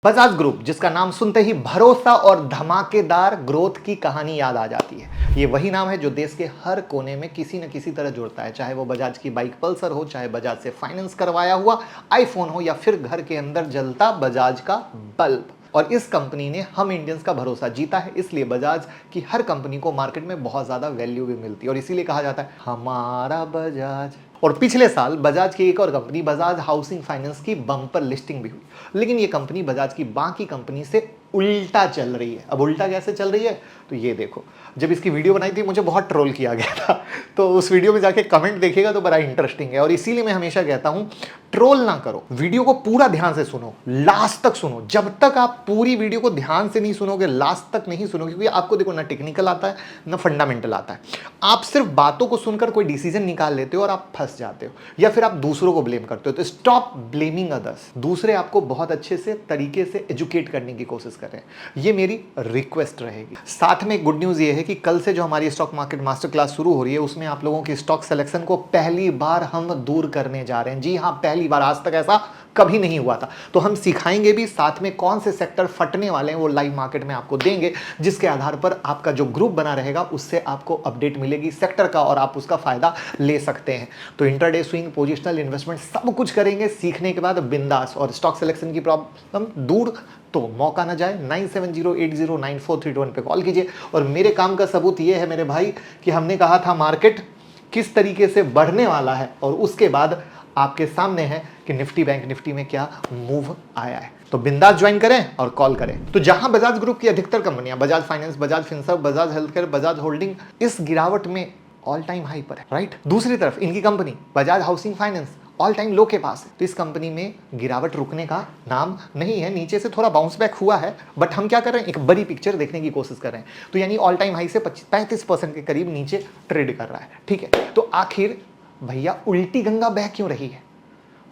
Bajaj group, जिसका नाम सुनते ही भरोसा और धमाकेदार ग्रोथ की कहानी याद आ जाती है। ये वही नाम है जो देश के हर कोने में किसी न किसी तरह जुड़ता है, चाहे वो बजाज की बाइक पल्सर हो, चाहे बजाज से फाइनेंस करवाया हुआ आईफोन हो, या फिर घर के अंदर जलता बजाज का बल्ब। और इस कंपनी ने हम इंडियंस का भरोसा जीता है, इसलिए बजाज की हर कंपनी को मार्केट में बहुत ज्यादा वैल्यू भी मिलती है और इसीलिए कहा जाता है हमारा बजाज। और पिछले साल बजाज की एक और कंपनी बजाज हाउसिंग फाइनेंस की बम्पर लिस्टिंग भी हुई, लेकिन ये कंपनी बजाज की बाकी कंपनी से उल्टा चल रही है। अब उल्टा कैसे चल रही है तो ये देखो। जब इसकी वीडियो बनाई थी मुझे बहुत ट्रोल किया गया था, तो उस वीडियो में जाके कमेंट देखिएगा तो बड़ा इंटरेस्टिंग है। और इसीलिए मैं हमेशा कहता हूं ट्रोल ना करो, वीडियो को पूरा ध्यान से सुनो, लास्ट तक सुनो। जब तक आप पूरी वीडियो को ध्यान से नहीं सुनोगे, लास्ट तक नहीं सुनोगे, क्योंकि आपको देखो ना टेक्निकल आता है ना फंडामेंटल आता है। आप सिर्फ बातों को सुनकर कोई डिसीजन निकाल लेते हो और आप फंस जाते हो, या फिर आप दूसरों को ब्लेम करते हो। तो स्टॉप ब्लेमिंग अदर्स। दूसरे आपको बहुत अच्छे से तरीके से एजुकेट करने की कोशिश कर रहे हैं, ये मेरी रिक्वेस्ट रहेगी। साथ में गुड न्यूज ये है कि कल से जो हमारी स्टॉक मार्केट मास्टर क्लास शुरू हो रही है, उसमें आप लोगों की स्टॉक सिलेक्शन को पहली बार हम दूर करने जा रहे हैं। जी हाँ, पहली बार, आज तक ऐसा कभी नहीं हुआ था। तो हम सिखाएंगे भी, साथ में कौन से सेक्टर फटने वाले हैं वो लाइव मार्केट में आपको देंगे, जिसके आधार पर आपका जो ग्रुप बना रहेगा उससे आपको अपडेट मिलेगी सेक्टर का और आप उसका फायदा ले सकते हैं। तो इंट्राडे स्विंग, पोजिशनल इन्वेस्टमेंट सब कुछ करेंगे, सीखने के बाद बिंदास। और स्टॉक सिलेक्शन की प्रॉब्लम दूर, तो मौका ना जाए। 9708094321 पे कॉल कीजिए। और मेरे काम का सबूत ये है मेरे भाई कि हमने कहा था मार्केट किस तरीके से बढ़ने वाला है, और उसके बाद आपके सामने है कि निफ्टी बैंक निफ्टी में क्या मूव आया है। तो बिंदास ज्वाइन करें और कॉल करें। तो जहां बजाज ग्रुप की अधिकतर कंपनियां, Bajaj finance, Bajaj Finserv, Bajaj healthcare, Bajaj holding इस गिरावट में ऑल टाइम हाई पर है, राइट। दूसरी तरफ इनकी company Bajaj housing finance all time low के पास है। तो इस कंपनी में गिरावट रुकने का नाम नहीं है, नीचे से थोड़ा बाउंस बैक हुआ है, बट हम क्या कर रहे हैं, एक बड़ी पिक्चर देखने की कोशिश कर रहे हैं। तो यानी ऑल टाइम हाई से 35% के करीब नीचे ट्रेड कर रहा है, ठीक है। तो आखिर भैया उल्टी गंगा बह क्यों रही है?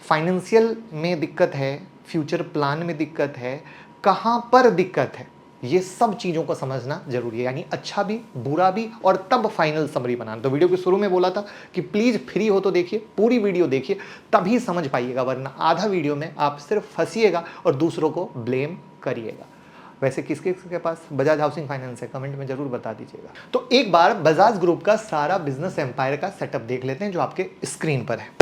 फाइनेंशियल में दिक्कत है, फ्यूचर प्लान में दिक्कत है, कहां पर दिक्कत है, ये सब चीजों को समझना जरूरी है। यानी अच्छा भी, बुरा भी, और तब फाइनल समरी बनाना। तो वीडियो के शुरू में बोला था कि प्लीज फ्री हो तो देखिए, पूरी वीडियो देखिए, तभी समझ पाइएगा, वरना आधा वीडियो में आप सिर्फ फंसिएगा और दूसरों को ब्लेम करिएगा। वैसे किसके के पास बजाज हाउसिंग फाइनेंस है, कमेंट में जरूर बता दीजिएगा। तो एक बार बजाज ग्रुप का सारा बिजनेस एम्पायर का सेटअप देख लेते हैं जो आपके स्क्रीन पर है।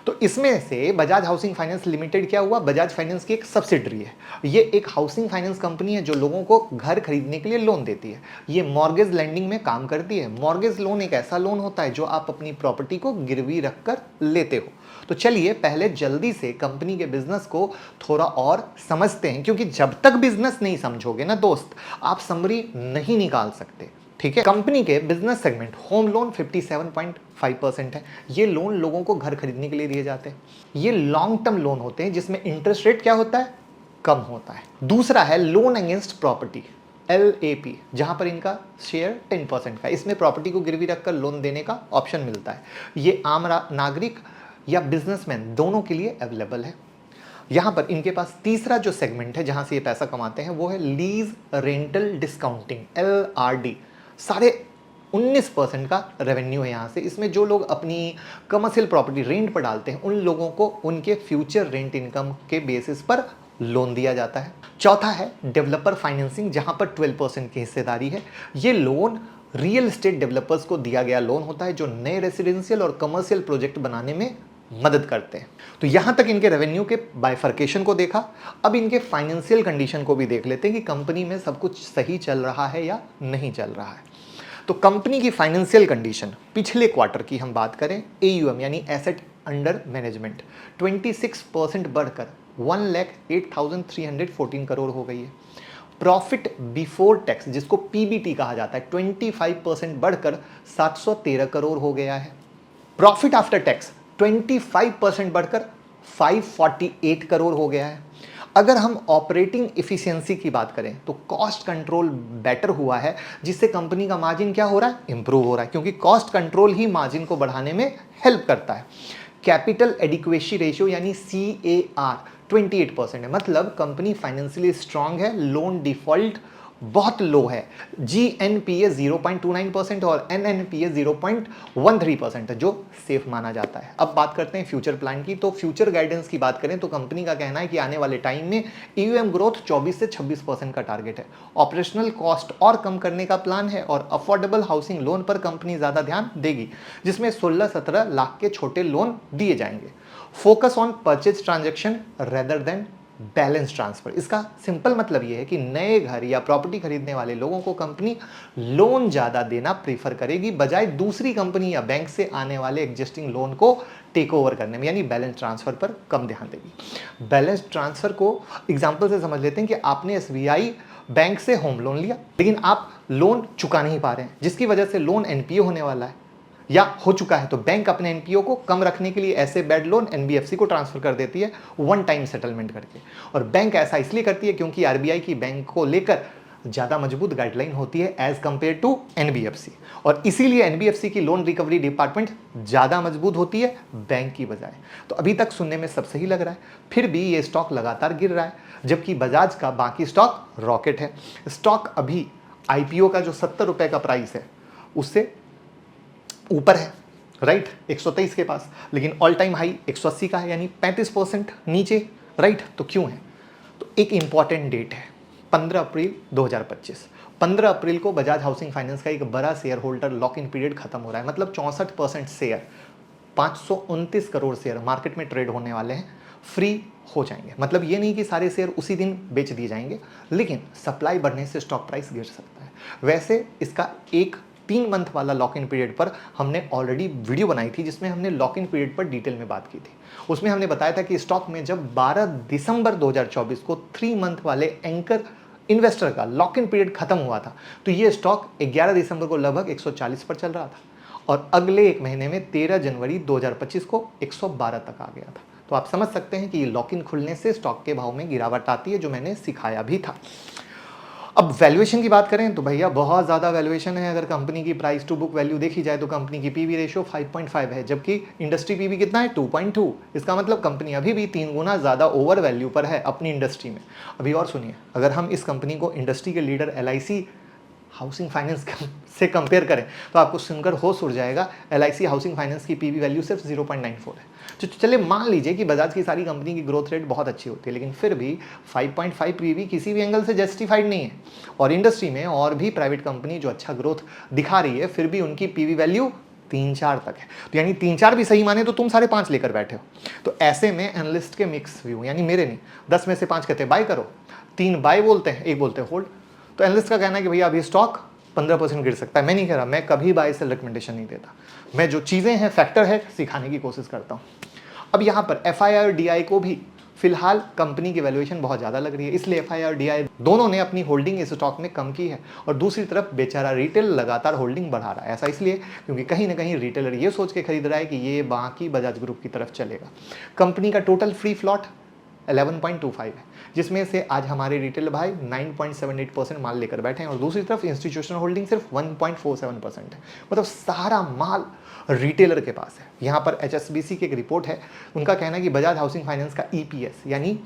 तो इसमें से बजाज हाउसिंग फाइनेंस लिमिटेड क्या हुआ, बजाज फाइनेंस की एक सब्सिडरी है। ये एक हाउसिंग फाइनेंस कंपनी है जो लोगों को घर खरीदने के लिए लोन देती है। ये मॉर्गेज लेंडिंग में काम करती है। मॉर्गेज लोन एक ऐसा लोन होता है जो आप अपनी प्रॉपर्टी को गिरवी रखकर लेते हो। तो चलिए पहले जल्दी से कंपनी के बिजनेस को थोड़ा और समझते हैं, क्योंकि जब तक बिजनेस नहीं समझोगे ना दोस्त, आप समरी नहीं निकाल सकते, ठीक है। कंपनी के बिजनेस सेगमेंट होम लोन 57.5% है। ये लोन लोगों को घर खरीदने के लिए दिए जाते हैं। ये लॉन्ग टर्म लोन होते हैं जिसमें इंटरेस्ट रेट क्या होता है, कम होता है। दूसरा है लोन अगेंस्ट प्रॉपर्टी, LAP, जहां पर इनका शेयर 10% का। इसमें प्रॉपर्टी को गिरवी रखकर लोन देने का ऑप्शन मिलता है। ये आम नागरिक या बिजनेसमैन दोनों के लिए अवेलेबल है। यहां पर इनके पास तीसरा जो सेगमेंट है जहां से ये पैसा कमाते हैं वो है लीज रेंटल डिस्काउंटिंग, LRD। साढ़े 19% का रेवेन्यू है यहाँ से। इसमें जो लोग अपनी कमर्शियल प्रॉपर्टी रेंट पर डालते हैं उन लोगों को उनके फ्यूचर रेंट इनकम के बेसिस पर लोन दिया जाता है। चौथा है डेवलपर फाइनेंसिंग, जहां पर 12% की हिस्सेदारी है। ये लोन रियल एस्टेट डेवलपर्स को दिया गया लोन होता है जो नए रेसिडेंशियल और कमर्शियल प्रोजेक्ट बनाने में मदद करते हैं। तो यहां तक इनके रेवेन्यू के बाइफर्केशन को देखा। अब इनके फाइनेंशियल कंडीशन को भी देख लेते हैं कि कंपनी में सब कुछ सही चल रहा है या नहीं चल रहा है। तो कंपनी की फाइनेंशियल कंडीशन पिछले क्वार्टर की हम बात करें, AUM यानी एसेट अंडर मैनेजमेंट 26% बढ़कर 1,08,314 करोड़ हो गई है। प्रॉफिट बिफोर टैक्स, जिसको PBT कहा जाता है, 25% बढ़कर 713 करोड़ हो गया है। प्रॉफिट आफ्टर टैक्स 25% बढ़कर 548 करोड़ हो गया है। अगर हम ऑपरेटिंग इफिशियंसी की बात करें तो कॉस्ट कंट्रोल बेटर हुआ है, जिससे कंपनी का मार्जिन क्या हो रहा है, इंप्रूव हो रहा है, क्योंकि कॉस्ट कंट्रोल ही मार्जिन को बढ़ाने में हेल्प करता है। कैपिटल एडिक्वेसी रेशियो यानी CAR 28% है। मतलब कंपनी फाइनेंशियली स्ट्रांग है, लोन डिफॉल्ट बहुत लो है। GNPA 0.29% और NNPA 0.13% है, जो सेफ माना जाता है। अब बात करते हैं फ्यूचर प्लान की। तो फ्यूचर गाइडेंस की बात करें तो कंपनी का कहना है कि आने वाले टाइम में AUM ग्रोथ 24 से 26% का टारगेट है। ऑपरेशनल कॉस्ट और कम करने का प्लान है और अफोर्डेबल हाउसिंग लोन पर कंपनी ज्यादा ध्यान देगी, जिसमें 16-17 लाख के छोटे लोन दिए जाएंगे। Focus on purchase transaction rather than balance transfer. इसका सिंपल मतलब यह है कि नए घर या प्रॉपर्टी खरीदने वाले लोगों को कंपनी लोन ज्यादा देना प्रीफर करेगी, बजाय दूसरी कंपनी या बैंक से आने वाले एग्जिस्टिंग लोन को टेक ओवर करने में, यानी बैलेंस ट्रांसफर पर कम ध्यान देगी। बैलेंस ट्रांसफर को एग्जांपल से समझ लेते हैं कि आपने SBI बैंक से होम लोन लिया, लेकिन आप लोन चुका नहीं पा रहे हैं, जिसकी वजह से लोन NPA होने वाला है या हो चुका है। तो बैंक अपने NPO को कम रखने के लिए ऐसे बैड लोन NBFC को ट्रांसफर कर देती है वन टाइम सेटलमेंट करके। और बैंक ऐसा इसलिए करती है क्योंकि RBI की बैंक को लेकर ज़्यादा मजबूत गाइडलाइन होती है एज कंपेयर टू NBFC, और इसीलिए NBFC की लोन रिकवरी डिपार्टमेंट ज़्यादा मजबूत होती है बैंक की बजाय। तो अभी तक सुनने में सब सही लग रहा है, फिर भी ये स्टॉक लगातार गिर रहा है, जबकि बजाज का बाकी स्टॉक रॉकेट है। स्टॉक अभी IPO का जो 70 रुपये का प्राइस है उससे ऊपर है, राइट, 123 के पास, लेकिन ऑल टाइम हाई 180 का है, यानी 35% नीचे, राइट। तो क्यों है? तो एक इंपॉर्टेंट डेट है 15 अप्रैल 2025। 15 अप्रैल को बजाज हाउसिंग फाइनेंस का एक बड़ा share holder lock in period खत्म हो रहा है, मतलब 64% शेयर, 529 करोड़ शेयर मार्केट में ट्रेड होने वाले हैं, फ्री हो जाएंगे। मतलब ये नहीं कि सारे शेयर उसी दिन बेच दिए जाएंगे, लेकिन सप्लाई बढ़ने से स्टॉक प्राइस गिर सकता है। वैसे इसका एक 3 मंथ वाला लॉक इन पीरियड पर हमने ऑलरेडी वीडियो बनाई थी, जिसमें हमने लॉक इन पीरियड पर डिटेल में बात की थी। उसमें हमने बताया था कि स्टॉक में जब 12 दिसंबर 2024 को 3 मंथ वाले एंकर इन्वेस्टर का लॉक इन पीरियड खत्म हुआ था, तो ये स्टॉक 11 दिसंबर को लगभग 140 पर चल रहा था और अगले एक महीने में 13 जनवरी 2025 को 112 तक आ गया था। तो आप समझ सकते हैं कि ये लॉक इन खुलने से स्टॉक के भाव में गिरावट आती है, जो मैंने सिखाया भी था। अब वैल्यूएशन की बात करें तो भैया बहुत ज़्यादा वैल्यूएशन है। अगर कंपनी की प्राइस टू बुक वैल्यू देखी जाए तो कंपनी की पीवी रेशियो 5.5 है, जबकि इंडस्ट्री पीवी कितना है 2.2। इसका मतलब कंपनी अभी भी 3 गुना ज़्यादा ओवर वैल्यू पर है अपनी इंडस्ट्री में। अभी और सुनिए, अगर हम इस कंपनी को इंडस्ट्री के लीडर LIC हाउसिंग फाइनेंस से कंपेयर करें तो आपको सुनकर होश उड़ जाएगा। LIC हाउसिंग फाइनेंस की पीवी वैल्यू सिर्फ 0.94 है। तो चलिए मान लीजिए कि बजाज की सारी कंपनी की ग्रोथ रेट बहुत अच्छी होती है, लेकिन फिर भी 5.5 पीवी किसी भी एंगल से जस्टिफाइड नहीं है। और इंडस्ट्री में और भी प्राइवेट कंपनी जो अच्छा ग्रोथ दिखा रही है, फिर भी उनकी पीवी वैल्यू 3-4 तक है। तो यानी 3-4 भी सही माने तो तुम 5.5 लेकर बैठे हो। तो ऐसे में एनालिस्ट के मिक्स व्यू, यानी मेरे नहीं, 10 में से 5 कहते हैं बाय करो, 3 बाय बोलते हैं, 1 बोलते हैं होल्ड। तो एनालिस्ट का कहना है कि भैया अभी स्टॉक 15% गिर सकता है। मैं नहीं कह रहा, मैं कभी बाय सेल रिकमेंडेशन नहीं देता। मैं जो चीज़ें हैं, फैक्टर है, सिखाने की कोशिश करता हूँ। अब यहाँ पर FII और DI को भी फिलहाल कंपनी की वैल्यूएशन बहुत ज़्यादा लग रही है, इसलिए FII और DI दोनों ने अपनी होल्डिंग इस स्टॉक में कम की है। और दूसरी तरफ बेचारा रिटेल लगातार होल्डिंग बढ़ा रहा है। ऐसा इसलिए क्योंकि कहीं ना कहीं रिटेलर ये सोच के खरीद रहा है कि ये बाकी बजाज ग्रुप की तरफ चलेगा। कंपनी का टोटल फ्री फ्लॉट 11.25 है, जिसमें से आज हमारे रिटेल भाई 9.78% माल लेकर बैठे हैं और दूसरी तरफ इंस्टीट्यूशनल होल्डिंग सिर्फ 1.47% है। मतलब सारा माल रिटेलर के पास है। यहाँ पर HSBC की एक रिपोर्ट है, उनका कहना है कि बजाज हाउसिंग फाइनेंस का EPS यानी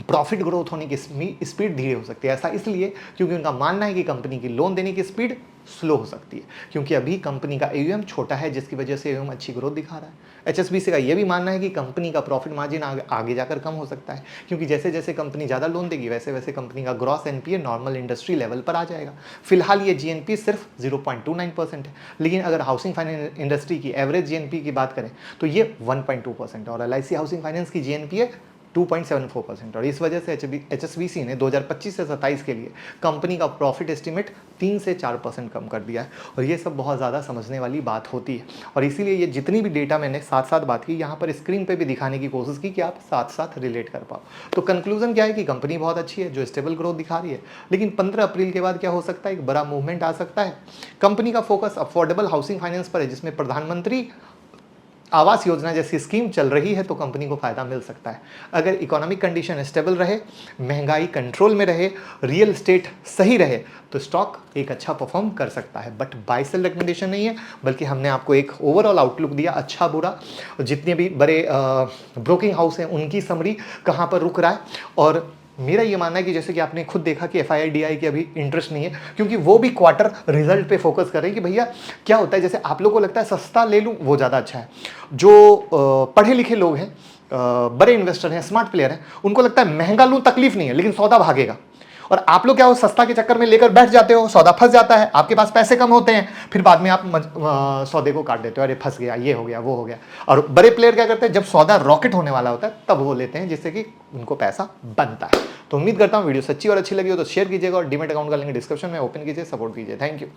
प्रॉफिट ग्रोथ होने की स्पीड धीरे हो सकती है। ऐसा इसलिए क्योंकि उनका मानना है कि कंपनी की लोन देने की स्पीड स्लो हो सकती है, क्योंकि अभी कंपनी का AUM छोटा है, जिसकी वजह से AUM अच्छी ग्रोथ दिखा रहा है। HSBC का यह भी मानना है कि कंपनी का प्रॉफिट मार्जिन आगे जाकर कम हो सकता है, क्योंकि जैसे जैसे कंपनी ज़्यादा लोन देगी वैसे वैसे कंपनी का gross NPA normal industry level पर आ जाएगा। फिलहाल ये GNP सिर्फ 0.29% है, लेकिन अगर हाउसिंग फाइनेंस इंडस्ट्री की एवरेज GNP की बात करें तो ये 1.2% है और LIC हाउसिंग फाइनेंस की GNP है 2.74%। और इस वजह से HSBC ने 2025 से 27 के लिए कंपनी का प्रॉफिट एस्टिमेट 3 से 4% कम कर दिया है। और ये सब बहुत ज़्यादा समझने वाली बात होती है, और इसीलिए ये जितनी भी डेटा मैंने साथ साथ बात की, यहाँ पर स्क्रीन पे भी दिखाने की कोशिश की कि आप साथ साथ रिलेट कर पाओ। तो कंक्लूजन क्या है कि कंपनी बहुत अच्छी है, जो स्टेबल ग्रोथ दिखा रही है, लेकिन 15 अप्रैल के बाद क्या हो सकता है, एक बड़ा मूवमेंट आ सकता है। कंपनी का फोकस अफोर्डेबल हाउसिंग फाइनेंस पर है, जिसमें प्रधानमंत्री आवास योजना जैसी स्कीम चल रही है, तो कंपनी को फायदा मिल सकता है। अगर इकोनॉमिक कंडीशन स्टेबल रहे, महंगाई कंट्रोल में रहे, रियल एस्टेट सही रहे, तो स्टॉक एक अच्छा परफॉर्म कर सकता है। बट बाय सेल रिकमेंडेशन नहीं है, बल्कि हमने आपको एक ओवरऑल आउटलुक दिया, अच्छा बुरा, जितने भी बड़े ब्रोकिंग हाउस हैं उनकी समरी कहाँ पर रुक रहा है, और मेरा ये मानना है कि जैसे कि आपने खुद देखा कि FII की अभी इंटरेस्ट नहीं है, क्योंकि वो भी क्वार्टर रिजल्ट पे फोकस कर रहे हैं कि भैया क्या होता है, जैसे आप लोगों को लगता है सस्ता ले लूँ वो ज़्यादा अच्छा है। जो पढ़े लिखे लोग हैं, बड़े इन्वेस्टर हैं, स्मार्ट प्लेयर हैं, उनको लगता है महंगा लूँ तकलीफ नहीं है लेकिन सौदा भागेगा। और आप लोग क्या हो, सस्ता के चक्कर में लेकर बैठ जाते हो, सौदा फंस जाता है, आपके पास पैसे कम होते हैं, फिर बाद में आप सौदे को काट देते हो, अरे फंस गया, ये हो गया, वो हो गया। और बड़े प्लेयर क्या करते हैं, जब सौदा रॉकेट होने वाला होता है तब वो लेते हैं, जिससे कि उनको पैसा बनता है। तो उम्मीद करता हूँ वीडियो सच्ची और अच्छी लगी हो तो शेयर कीजिएगा, और डीमैट अकाउंट का लिंक डिस्क्रिप्शन में, ओपन कीजिए, सपोर्ट कीजिए। Thank you.